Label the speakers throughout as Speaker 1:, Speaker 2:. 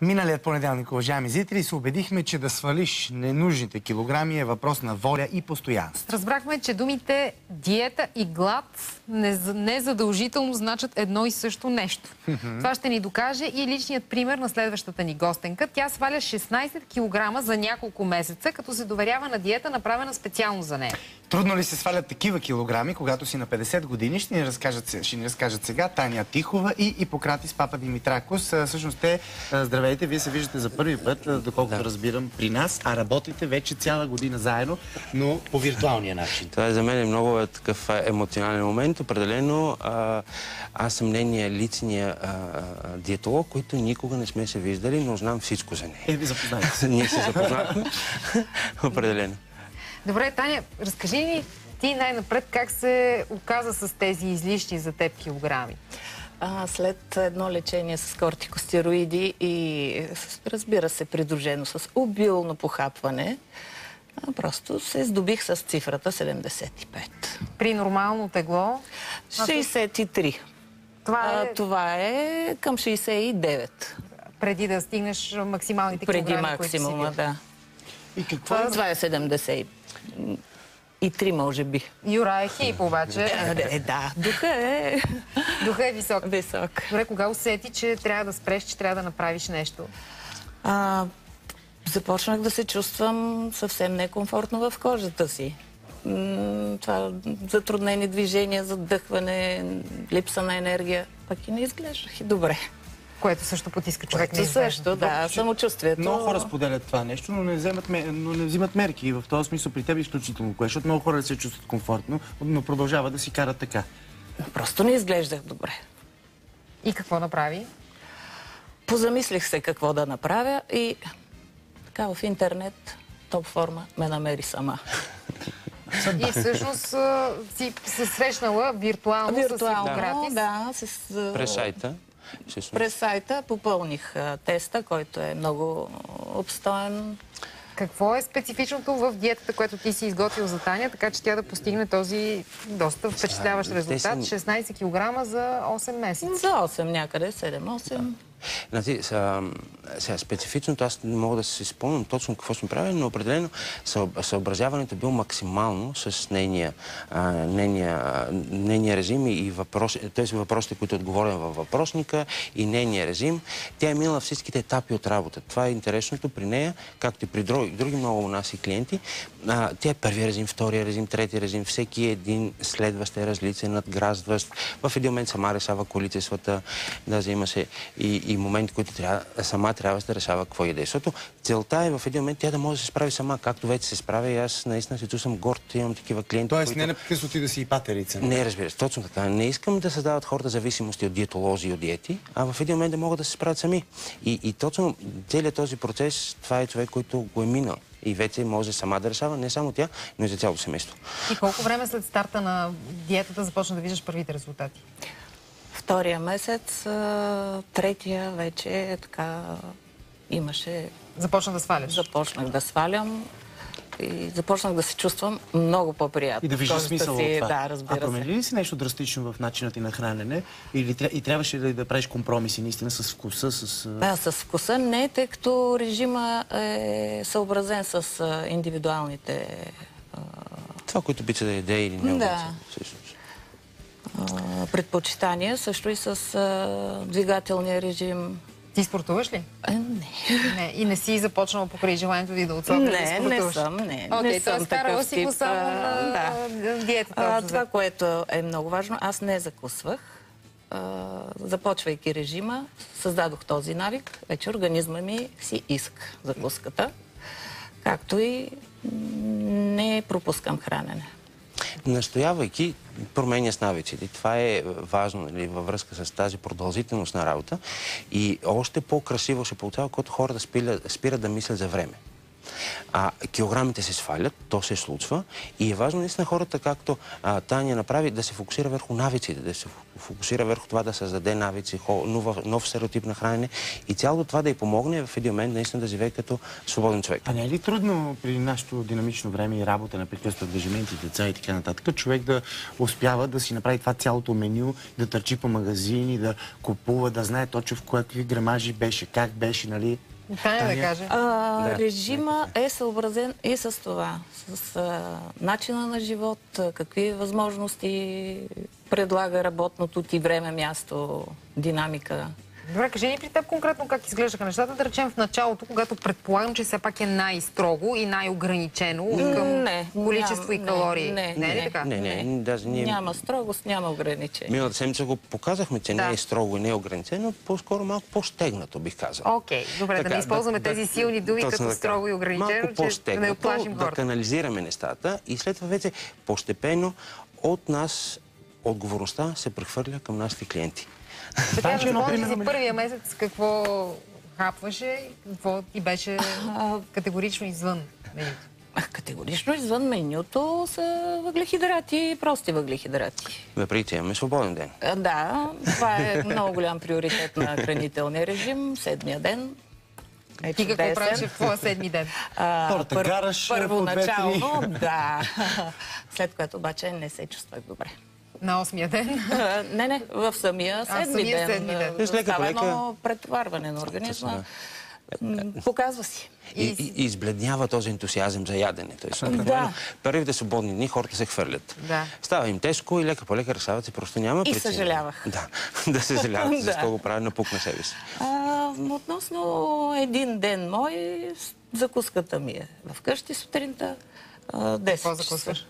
Speaker 1: Миналият понеделник, уважаеми зрители, се убедихме, че да свалиш ненужните килограми е въпрос на воля и постоянство.
Speaker 2: Разбрахме, че думите диета и глад не задължително значат едно и също нещо. Това ще ни докаже и личният пример на следващата ни гостенка. Тя сваля 16 кг за няколко месеца, като се доверява на диета, направена специално за нея.
Speaker 1: Трудно ли се свалят такива килограми, когато си на 50 години? Ще ни разкажат сега Таня Тихова и Ипократис Папа Димитракос. Всъщност те, здравейте, вие се виждате за първи път, доколкото разбирам, при нас, а работите вече цяла година заедно, но по виртуалния начин.
Speaker 3: Това за мен е много такъв емоционален момент. Определено аз съм нейния личния диетолог, който никога не сме се виждали, но знам всичко за нея.
Speaker 1: Запознайте се.
Speaker 3: Ние се запознахме. Определено.
Speaker 2: Добре, Таня, разкажи ни ти най-напред как се оказа с тези излишни за теб килограми.
Speaker 4: След едно лечение с кортикостероиди и, разбира се, придружено с обилно похапване, просто се здобих с цифрата 75.
Speaker 2: При нормално тегло?
Speaker 4: 63. Това е към 69.
Speaker 2: Преди да стигнеш максималните килограми,
Speaker 4: Преди максимума, да.
Speaker 1: И какво?
Speaker 4: Това е 70. И 3, може би.
Speaker 2: Юра е хип, обаче.
Speaker 4: Да, духа е
Speaker 2: висок. Добре, кога усети, че трябва да спреш, че трябва да направиш нещо?
Speaker 4: Започнах да се чувствам съвсем некомфортно в кожата си. Това затруднени движения, задъхване, липса на енергия. Пък и не изглеждах и добре.
Speaker 2: Което също потиска човек.
Speaker 4: Също, да, самочувствието.
Speaker 1: Много хора споделят това нещо, но не взимат мерки. И в този смисъл при теб е изключително кое, защото много хора се чувстват комфортно, но продължават да си карат така.
Speaker 4: Просто не изглеждах добре.
Speaker 2: И какво направи?
Speaker 4: Позамислих се какво да направя и така в интернет топ форма ме намери сама.
Speaker 2: И всъщност си се срещнала виртуално с Ипократис?
Speaker 4: Да.
Speaker 3: През сайта.
Speaker 4: През сайта попълних теста, който е много обстоен.
Speaker 2: Какво е специфичното в диетата, което ти си изготвил за Таня, така че тя да постигне този доста впечатляващ резултат? 16 кг за 8 месеца.
Speaker 4: За 8 някъде, 7-8.
Speaker 3: Значи, специфичното аз не мога да се спомням точно какво сме правили, но определено съобразяването е било максимално с нейния режим и тези въпросите, които отговоря във въпросника и нейния режим. Тя е минала всичките етапи от работа. Това е интересното при нея, както и при други много у нас и клиенти. Тя е първия режим, втория режим, третия режим. Всеки един следващ е различен, надгразващ. В един момент сама решава количествата, даже имаше и моменти, които сама трябва да решава какво яде. Защото целта е в един момент тя да може да се справи сама, както вече се справя и аз наистина се чувствам горд, имам такива клиенти.
Speaker 1: Тоест не непрекъснато ти да си и патерица.
Speaker 3: Не, разбира се, точно така. Не искам да създават хората зависимости от диетолози и от диети, а в един момент да могат да се справят сами. И точно целият този процес, това е човек, който го е минал. И вече може сама да решава, не само тя, но и за цялото семейство.
Speaker 2: И колко време след старта на диетата започна да виждаш първите резултати?
Speaker 4: Втория месец, третия вече така имаше...
Speaker 2: Започна да сваляш?
Speaker 4: Започнах да свалям и започнах да се чувствам много по-приятно.
Speaker 1: И да виждаш смисъл от това.
Speaker 4: Да, разбира се.
Speaker 1: Промени ли си нещо драстично в начинът ти на хранене? И трябваше ли да правиш компромиси наистина с вкуса?
Speaker 4: Да, с вкуса не, тъй като режима е съобразен с индивидуалните...
Speaker 3: Това, което обича да яде или не обича.
Speaker 4: Предпочитания, също и с двигателния режим.
Speaker 2: Ти спортуваш ли?
Speaker 4: Не.
Speaker 2: И не си започнала покрай желанието ти да отслабнеш да спортуваш?
Speaker 4: Не съм, не.
Speaker 2: Окей, т.е. карала си го само на диетата.
Speaker 4: Това, което е много важно, аз не закусвах. Започвайки режима, създадох този навик. Вече организма ми си иска закуската. Както и не пропускам хранене.
Speaker 3: Настоявайки, променя с навиците. Това е важно във връзка с тази продължителност на работа. И още по-красиво ще получава, когато хората спират да мислят за време. Килограмите се свалят, то се случва и е важно наистина хората, както Таня направи, да се фокусира върху навиците, да се фокусира върху това да създаде навици, нов стереотип на хранене и цялото това да й помогне в един момент наистина да живее като свободен човек.
Speaker 1: А не е ли трудно при нашето динамично време и работа на прекъснато ангажименти, деца и така нататък, човек да успява да си направи това цялото меню, да търчи по магазини, да купува, да знае точно в какви грамажи беше, как беше, нали?
Speaker 2: Таня да каже.
Speaker 4: Режима е съобразен и с това, с начина на живот, какви възможности предлага работното ти време, място, динамика.
Speaker 2: Добре, кажи ни при теб конкретно как изглеждаха нещата, да речем в началото, когато предполагам, че все пак е най-строго и най-ограничено към количество и калории. Не е ли така?
Speaker 3: Не, даже ние...
Speaker 4: Няма строгост, няма ограничение.
Speaker 3: Миналата седмица го показахме, че не е строго и не е ограничено, по-скоро малко по-стегнато, бих казал.
Speaker 2: Окей, добре, да не използваме тези силни думи като строго и ограничено, че да не оплашим хората.
Speaker 3: Да канализираме нещата и след това вече постепенно от нас отговорността се прехвърля към нашите клиенти.
Speaker 2: Така, да спомниш си първия месец какво хапваше, какво ти беше категорично извън менюто?
Speaker 4: Категорично извън менюто са въглехидрати, прости въглехидрати.
Speaker 3: Въпреки, имаме свободен ден.
Speaker 4: Да, това е много голям приоритет на хранителния режим. Седмия ден.
Speaker 2: Ти какво правиш в твоя седми ден?
Speaker 4: Първоначално, да. След което обаче не се чувствах добре.
Speaker 2: На 8-я ден?
Speaker 4: Не, в самия седми ден. Става едно претоварване на организма. Показва си.
Speaker 3: И избледнява този ентусиазъм за ядене. Първите свободни дни хората се хвърлят. Става им тежко и лека по лека решават се, просто няма причина.
Speaker 4: И съжалявах.
Speaker 3: Да съжаляват, защо го правя напук на себе си.
Speaker 4: Относно един ден мой, закуската ми е вкъщи сутринта, 10
Speaker 2: Какво закусваш?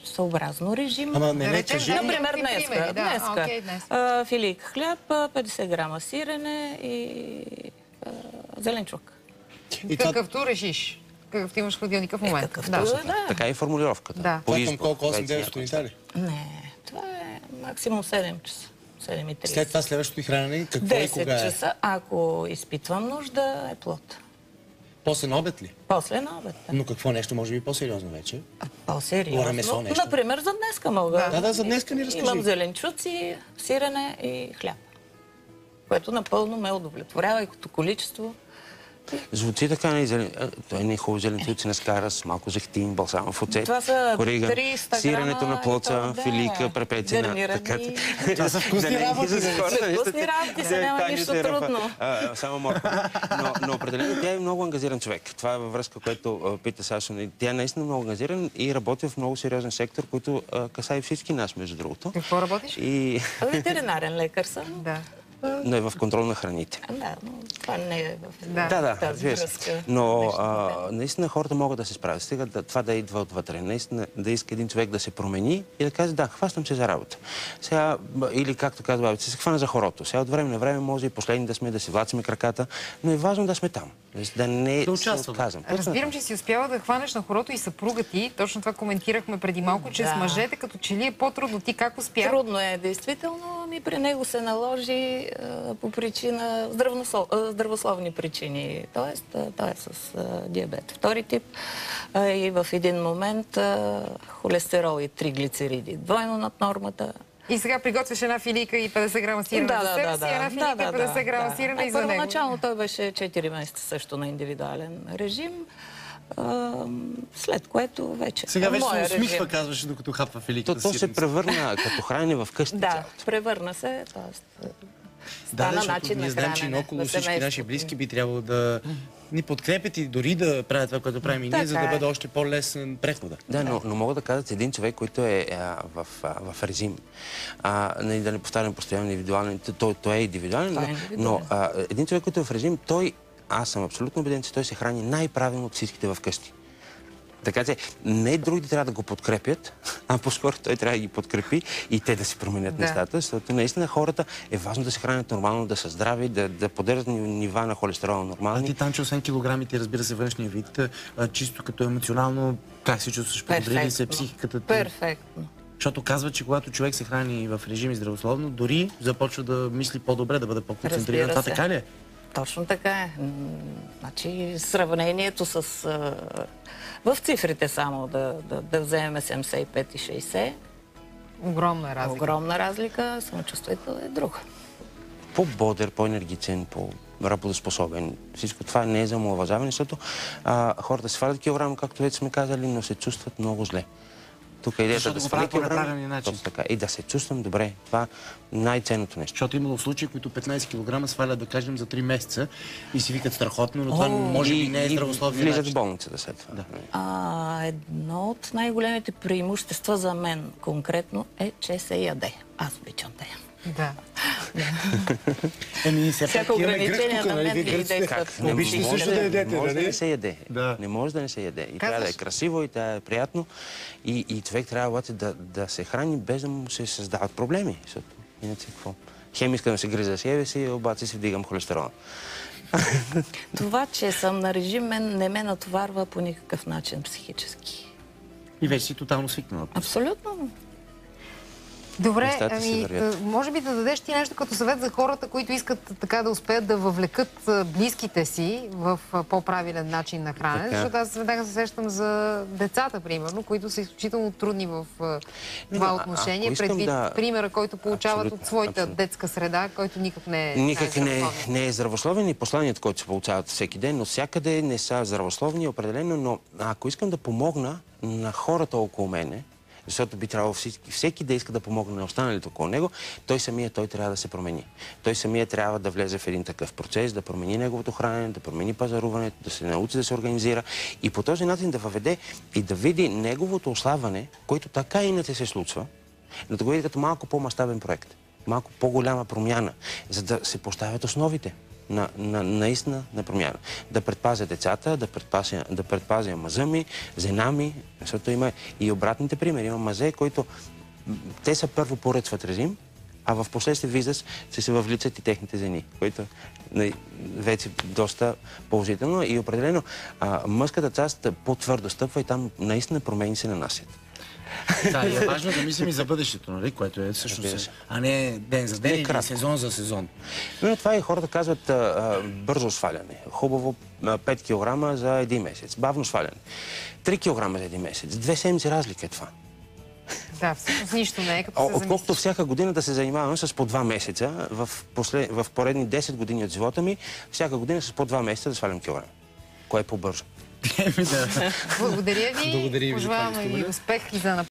Speaker 4: Съобразно режим.
Speaker 1: Ама не кажи.
Speaker 4: Например, днеска. Филийка хляб, 50 грама сирене и зеленчук.
Speaker 2: Какъвто решиш. Какъвто имаш в хладилника в момента.
Speaker 3: Така е формулировката.
Speaker 1: Това към колко? 8-9 сутринта ли?
Speaker 4: Не, това е максимум 7 часа. 7:30.
Speaker 1: След това следващото хранене, какво и кога е?
Speaker 4: 10 часа, ако изпитвам нужда, е плод.
Speaker 1: После на обед ли?
Speaker 4: После на обед.
Speaker 1: Но какво нещо, може би по-сериозно вече?
Speaker 4: По-сериозно?
Speaker 1: Месо, нещо.
Speaker 4: Например, за днеска мога.
Speaker 1: Да, за днеска ни разкажи.
Speaker 4: Имам зеленчуци, сирене и хляб. Което напълно ме удовлетворява и като количество.
Speaker 3: Звучи така, не е хубаво зеленчуци на скара с малко зехтин, балсамов оцет,
Speaker 4: това са
Speaker 3: кориган,
Speaker 4: 300 грама,
Speaker 3: сиренето на плоца, филийка, препецина.
Speaker 1: Това са вкусни работи.
Speaker 4: Вкусни работи са, няма нищо трудно.
Speaker 3: Само моркова. Но определено тя е много ангажиран човек. Това е във връзка, което пита Сашо. Тя е наистина много ангажиран и работи в много сериозен сектор, който касае всички нас, между другото.
Speaker 2: Какво работиш?
Speaker 4: Ветеринарен лекар съм.
Speaker 2: Да.
Speaker 3: Но е в контрол на храните.
Speaker 4: Да, но това не е
Speaker 3: в
Speaker 4: тази връзка.
Speaker 3: Но наистина хората могат да се справят. Стига това да идва отвътре. Наистина да иска един човек да се промени и да каже, да, хващам се за работа. Сега, или както казва бабица, се хвана за хорото. Сега от време на време може и последни да сме, да си влацаме краката, но е важно да сме там. Да не се отказвам.
Speaker 2: Разбирам, че си успяла да хванеш на хорото и съпруга ти. Точно това коментирахме преди малко, че с мъжете като че ли е по-трудно. Ти как успя?
Speaker 4: Трудно е, действително. При него се наложи по причина, здравословни причини. Тоест, той е с диабет втори тип и в един момент холестерол и триглицериди двойно над нормата.
Speaker 2: И сега приготвяш една филийка и 50 грама сирене за себе си, една филийка и 50 грама сирене и за него.
Speaker 4: Първоначално той беше 4 месеца също на индивидуален режим. След което вече...
Speaker 1: Сега вече се усмихва, казваше, докато хапва филийката
Speaker 3: сирене. То се превърна като хранене в къщи.
Speaker 4: Да, превърна се, т.е. стана начин на
Speaker 1: ние знаем, че около всички наши близки би трябвало да ни подкрепят и дори да правят това, което правим и ние, за да бъде още по-лесен прехода.
Speaker 3: Да, но мога да кажа, че един човек, който е в режим, да не повтарям постоянно индивидуален, той е индивидуален, но един човек, който е в режим, аз съм абсолютно убеден, че той се храни най-правилно от всичките вкъщи. Така че не другите трябва да го подкрепят, а по-скоро той трябва да ги подкрепи и те да си променят нещата, защото наистина хората е важно да се хранят нормално, да са здрави, да поддържат нива на холестерола нормални.
Speaker 1: А ти, Танчо, освен килограмите, разбира се, външния вид, чисто като емоционално, как се чувстваш? Подобри ли се психиката ти?
Speaker 4: Перфектно.
Speaker 1: Защото казва, че когато човек се храни в режим и здравословно, дори започва да мисли по-добре, да бъде по-концентриран. Това така ли е?
Speaker 4: Точно така е. Значи, сравнението с... в цифрите само да вземем 75 и 60.
Speaker 2: Огромна разлика.
Speaker 4: Огромна разлика. Самочувствието е друго.
Speaker 3: По-бодър, по-енергичен, по-работоспособен. Всичко това не е за омаловажаване, защото хората свалят килограм, както вече сме казали, но се чувстват много зле. Тук е идеята да сваля килограм. Точно така. И да се чувствам добре. Това е най-ценното нещо.
Speaker 1: Защото имало случаи, които 15 кг свалят, да кажем, за 3 месеца и си викат страхотно, но това може би не е здравословие.
Speaker 3: Влизат в болницата след това.
Speaker 4: Да. Едно от най-големите преимущества за мен конкретно е, че се яде. Аз обичам да ям.
Speaker 2: Да.
Speaker 4: Всяко ограничение на мен ги действат.
Speaker 1: Обичате също да ядете,
Speaker 3: Не може да
Speaker 1: нали?
Speaker 3: не се яде.
Speaker 1: Да.
Speaker 3: Не може да не се яде. И трябва да е красиво, и трябва да е приятно. И човек трябва обаче да се храни, без да му се създават проблеми. Защото иначе какво? Хем искам да се гриза себе си, обаче си вдигам холестерола.
Speaker 4: Това, че съм на режим, не ме натоварва по никакъв начин психически.
Speaker 1: И вече си тотално свикнала.
Speaker 4: Абсолютно.
Speaker 2: Добре, може би да дадеш ти нещо като съвет за хората, които искат така да успеят да въвлекат близките си в по-правилен начин на хранене, защото аз веднага се сещам за децата, примерно, които са изключително трудни в това отношение, предвид примера, който получават от своята детска среда, който никак не е
Speaker 3: не е здравословен и посланието, което се получават всеки ден, но всякъде не са здравословни определено, но ако искам да помогна на хората около мене, защото би трябвало всеки да иска да помогне на останалите около него, той трябва да се промени. Той самия трябва да влезе в един такъв процес, да промени неговото хранене, да промени пазаруването, да се научи да се организира и по този начин да въведе и да види неговото ослабване, който така иначе се случва, но да го види като малко по-мащабен проект, малко по-голяма промяна, за да се поставят основите наистина на промяна. Да предпазя децата, да предпазя мъжа ми, жена ми, защото има и обратните примери. Има мъже, които те са първо поръчват режим, а в последствие виждаш, че се въвличат и техните жени, които вече доста положително и определено мъжката част по-твърдо стъпва и там наистина промени се нанасят.
Speaker 1: Да, и е важно да мислим и за бъдещето, нали? Което е всъщност, а не ден за ден или сезон за сезон.
Speaker 3: Но това и хората казват бързо сваляне. Хубаво 5 кг за един месец. Бавно сваляне. 3 кг за един месец. 2 седмици разлика е това.
Speaker 2: Да, всъщност нищо не е, като се замислиш.
Speaker 3: Отколкото всяка година да се занимавам с по 2 месеца, в поредни 10 години от живота ми, всяка година с по 2 месеца да свалям килограм. Кое е по-бързо?
Speaker 2: Благодаря ви. Пожелавам ви успех и за напред.